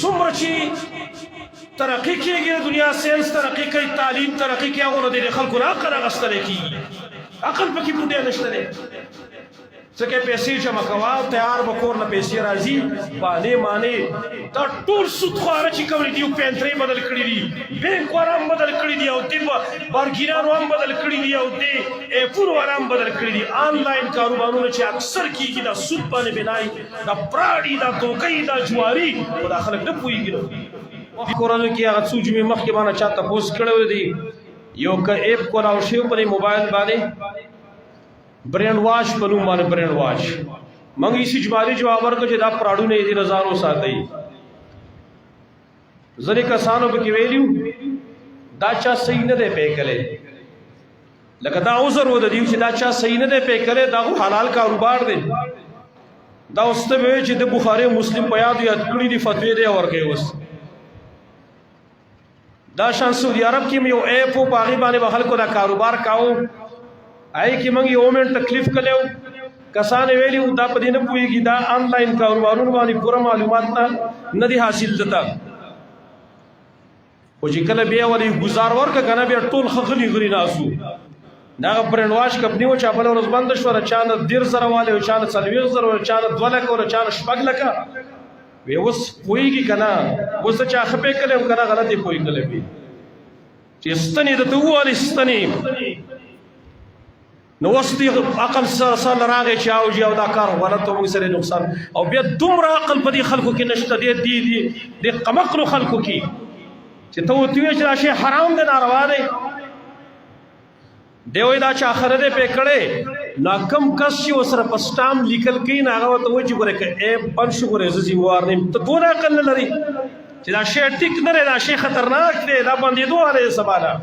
څومره چې ترقي کېږي دنیا ساينس ترقي کوي تعلیم ترقي کوي هغه د خلکو نه عقل اخیستلی کېږي عقل پکې بوډۍ نشته دی ځکه پیسې جمع کوه تیار به کور نه پیسې راځي بانې مانې دا ټول سودخواره چې کوم دي پینترې بدل کړي دي بینک واره هم بدل کړي دي او دې بارګینانو هم بدل کړي دي او دې ایپونو واره هم بدل کړي دي آنلاین کاروبارونه چې اکثر کېږي دا سود باندې بنایي دا پراډي دا دوکۍ دا جواري خو دا خلک نه پوهېږي نو کورونو کې هغه څو جمعې مخکې باندې چا تپوس کړی دی یو که ایپ کولاو شوی په موبایل باندې برینډ واش په نوم باندې برینډ واش موږ یې اجمالي جواب ورکړو چې دا پراډونه یې دې ځان وساتئ ځینې کسانو پکې ویلي دا چا صحیح نه دی پې کړی لکه دا عذر و د دې چې دا چا صحیح نه دی پې کړی دا خو حلال کاروبار دی دا اوس ته وایي چې د بخاري مسلم په یاد کړي دي فتوی دی ورکوي اوس دا شان سعودي عرب کې یو ایپ په هغې باندې به خلکو دا کاروبار کاوه آئی کی منگی اومن تکلیف کلیو کسان ویلی دا پدی نه پوهیږي دا آنلاین کاروبارونو باندې پوره معلومات نه دي حاصل دتا او چې کله بیا ولی گزار ورک کنه بیا ټول خغلی غری ناسو دا برینډ واش کمپنی و چا په ورځ بند شو را چانه ډیر سره والے او چانه 40 زره او چانه 2 لک او چانه 6 لک وی اوس پوهیږي کنه اوس چا خپې کله کنه غلطي پوهیږي چې ستنی د توه ستنی نو وستی عقل سره راغی چې او جی او دا کار غلط او سره نقصان او بیا دومره عقل په دې خلکو کې نشته دی د قمقلو خلکو کې چې ته وتوی چې شی حرام دی ناروا دی دی وای دا چې اخره دې پې کړې نا کم کس چې وسره پسټام لیکل کین هغه ته و چې ګوره کې ایپ بند شو ګوره زې وار نیم ته دونه عقل نه لري چې دا شی ټیک نه لري دا شی خطرناک دی دا باندې دوه لري سباله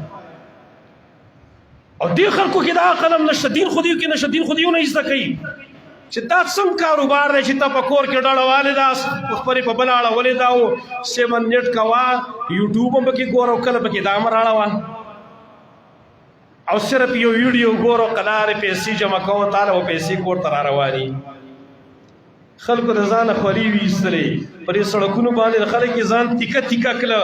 او دې خلکو کې دا قلم نشته دین خو دې کې نشته دین خو دې نه زده کوي چې دا څم کاروبار دی چې ته په کور کې ډاړه والې دا خبرې په بل اړه ولې دا و 7 نیټ کوه یوټیوب هم پکې ګوره او کله پکې دا هم راړه او صرف یو ویډیو ګوره قلارې پیسې جمع کوه تاله و پیسې کور ته را رواني خلکو د ځانه خولي ویستلې په دې سړکونو باندې خلک یې ځان تیکه تیکه کړه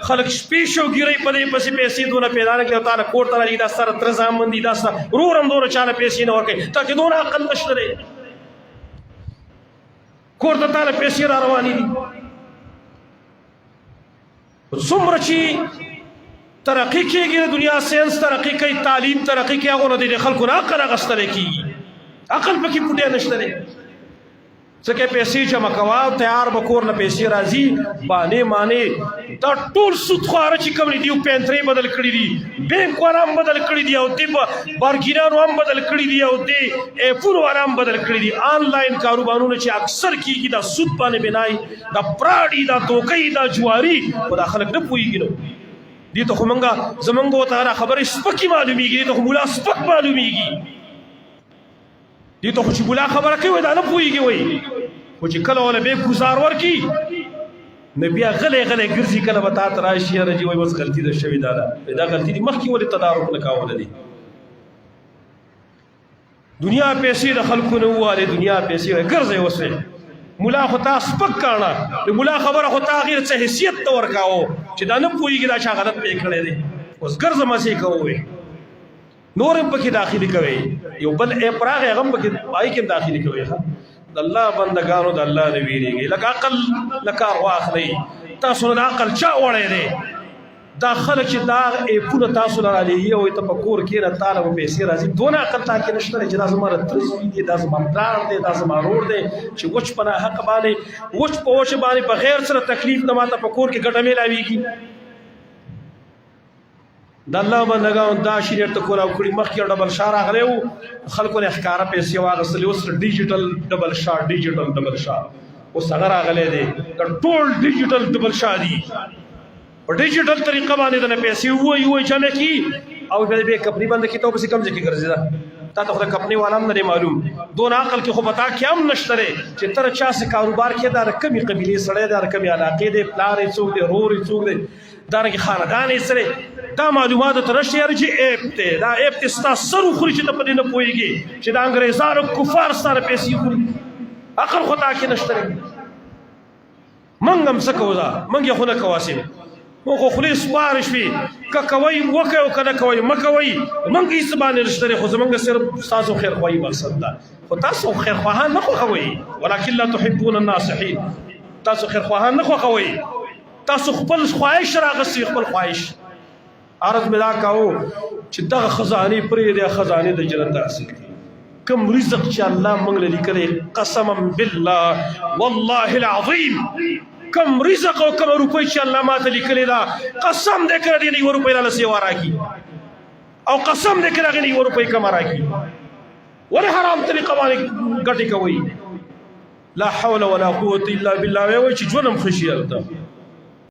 خلک شپې شوګیرئ په دې پسې پیسې دونه پیدا نه کړي او تاله کور ته راځي دا سره تره زامن دي دا سره ورور هم دونه چاله پیسې نه ورکوي تا چې دونه عقل نشته دی کور ته تاله پیسې را روانې دي څومره چې ترقي کېږي د دنیا ساينس ترقي کوي تعلیم ترقي کوي هغه د خلکو نه عقل اخیستلی کېږي عقل پکې بوډۍ نشته دی ځکه پیسې جمع کوه تیار به کور نه پیسې راځي بانې مانې دا ټول سودخواره چې کوم دي پینترې بدل کړي دي بینک واره هم بدل کړي دي او دې بارګینانو هم بدل کړي دي او دې ایپونو واره هم بدل کړي دي آنلاین کاروبارونه چې اکثر کېږي دا سود باندې بنایي دا پراډي دا دوکۍ دا جواري خو دا خلک نه پوهېږي نو دې ته خو زمونږ ورته خبرې سپکې معلومېږي دې ته خو ملا سپک معلومېږي دې ته خو چې بولا خبره کوي دا نه پوهېږي وایي خو چې کله وله بیا ګزار ورکړي نو بیا غلی غلی ګرځي کله به تا ته راشي یاره جي وایي بس غلطي ده شوې دا غلطي دي مخکې ولې تدارک نه کاوله دي دنیا پیسې د خلکو نه ووالې دنیا پیسې ګرځئ اوس ملا خو تا سپک کړه د ملا خبره خو تا غیر څه حیثیت ته ورکاوه چې دا نه پوهېږي دا چا غلط پې کړی دی اوس ګرځه مسې کوئ نور هم پکې داخلي کوي یو بل ایپ راغی هغه هم پکې هغې کې هم داخلي کوي د الله بندګانو د الله نه ویرېږئ لکه عقل نه کار واخلئ تاسو نه د عقل چا وړی دی دا خلک چې دا ایپونه تاسو نه رالېږي او ته په کور کښېنه تاله به پیسې راځي دونه عقل تا کې نشته دی چې دا زما رتره زوی دی دا زما پلار دی دا زما ورور دی چې وچ په ناحقه باندې وچ په وچه باندې بغیر سره تکلیف نه ماته په کور کې ګټه میلاویږي د الله بندګانو دا شریعت ته کولاو کړي مخکې ډبل شا راغلی و خلکو نه ښکاره پیسې واخیستلې اوس ډیجیټل ډبل شا اوس هغه راغلی دی دا ټول ډیجیټل ډبل شا دي په ډیجیټل طریقه باندې دنه پیسې ووایي جمع کړي او بیا بیا کمپنۍ بنده کړي ته پسې کوم ځای کې ګرځېده تا ته خو د کمپنۍ والا هم نه دی معلوم دونه عقل کې خو په تا کې هم نشته دی چې ته د چا سې کاروبار کې دا د کمې قبیلې سړی دی د کمې علاقې دی پلار یې څوک دی ورور یې څوک دی دارنګه خاندان یې سره دا معلومات ته راشي یار چې ایپ ته دا ایپ ته ستا سر وخوري چې ته په دې نه پوهېږې چې د انګریزانو کفار سره پیسې خوري عقل خو تا کې نشته دی منګ هم څه کوو دا منګ یې خو نه کواسې مو خو خولې سپارش وي که کوئ وکئ او که نه کوئ مه کوئ منګ هېڅ باندې نشته دی خو زمونږ صرف ستاسو خیرخواهي مقصد ده خو تاسو خیرخواهان نه خوښوئ ولکن لا تحبون الناصحین تاسو خیرخواهان نه خوښوئ تاسو خپل خواهش راغستئ خپل خواهش عرض مې دا کوو چې دغه خزانې پرېږدئ خزانې د جنت حاصل کړي کم رزق چې الله موږ له لیکلی قسما بالله والله العظیم کم رزق او کم روپۍ چې الله ماته لیکلی دا قسم دی که دې نه یوه روپۍ راله سیوا راکړي او قسم دی که هغې نه یوه روپۍ کمه راکړي ولې حرام طریقه باندې ګټې کوئ لا حول ولا قوة الا بالله وایي چې ژوند هم ښه شي هلته